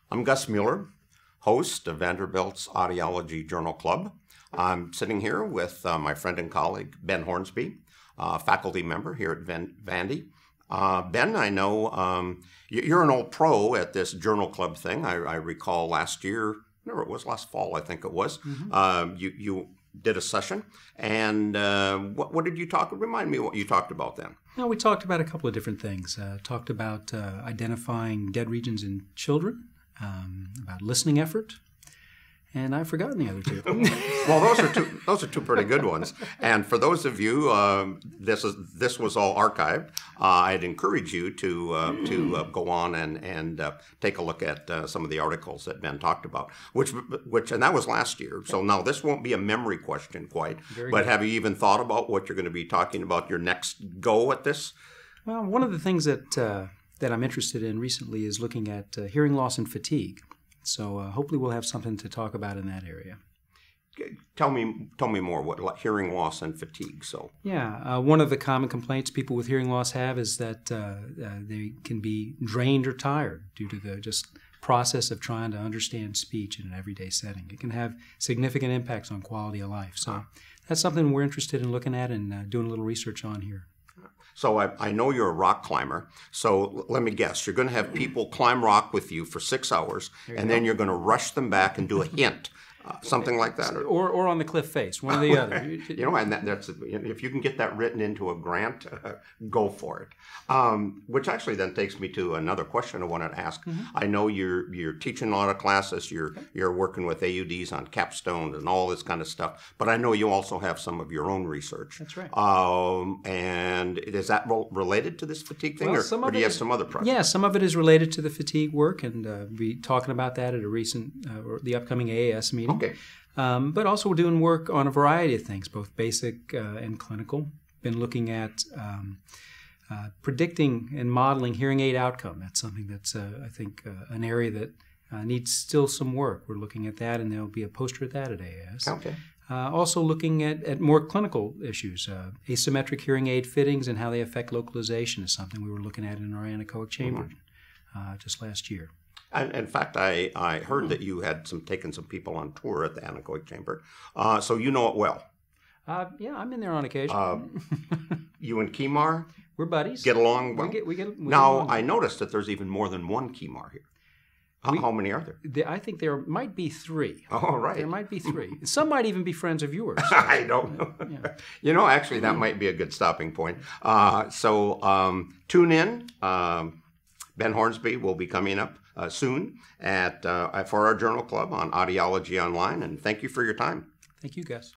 I'm Gus Mueller, host of Vanderbilt's Audiology Journal Club. I'm sitting here with my friend and colleague, Ben Hornsby, faculty member here at Vandy. Ben, I know you're an old pro at this journal club thing. I recall last year, whenever it was, last fall, I think it was, you did a session. And what did you talk? Remind me what you talked about then. No, we talked about a couple of different things. Talked about identifying dead regions in children, about listening effort, and I've forgotten the other two. Well, those are two pretty good ones. And for those of you, this was all archived. I'd encourage you to go on and take a look at some of the articles that Ben talked about, which and that was last year. So now this won't be a memory question quite. Very but good. Have you even thought about what you're going to be talking about your next go at this? Well, one of the things that I'm interested in recently is looking at hearing loss and fatigue. So hopefully we'll have something to talk about in that area. Tell me more. What hearing loss and fatigue? So yeah, one of the common complaints people with hearing loss have is that they can be drained or tired due to the just process of trying to understand speech in an everyday setting. It can have significant impacts on quality of life. So that's something we're interested in looking at and doing a little research on here. So I know you're a rock climber, so let me guess. You're going to have people climb rock with you for 6 hours, and then you're going to rush them back and do a hint, something like that. Or on the cliff face, one or the other. You know, and that's if you can get that written into a grant, go for it. Which actually then takes me to another question I wanted to ask. I know you're teaching a lot of classes. You're working with AUDs on capstones and all this kind of stuff. But I know you also have some of your own research. That's right. And is that related to this fatigue thing, well, or do you have some other projects? Yeah, some of it is related to the fatigue work, and we'll be talking about that at a recent, or the upcoming AAS meeting. Okay. But also we're doing work on a variety of things, both basic and clinical. Been looking at predicting and modeling hearing aid outcome. That's something that's, I think, an area that needs still some work. We're looking at that, and there'll be a poster at that at AAS. Okay. Also looking at more clinical issues. Asymmetric hearing aid fittings and how they affect localization is something we were looking at in our anechoic chamber just last year. And in fact, I heard that you had taken some people on tour at the anechoic chamber, so you know it well. Yeah, I'm in there on occasion. You and Kemar? We're buddies. Get along well? We get along. I noticed that there's even more than one Kemar here. How many are there? I think there might be 3. Oh, right. There might be 3. Some might even be friends of yours. I don't know. Yeah. You know, actually, that might be a good stopping point. So tune in. Ben Hornsby will be coming up soon for our journal club on Audiology Online. And thank you for your time. Thank you, Gus.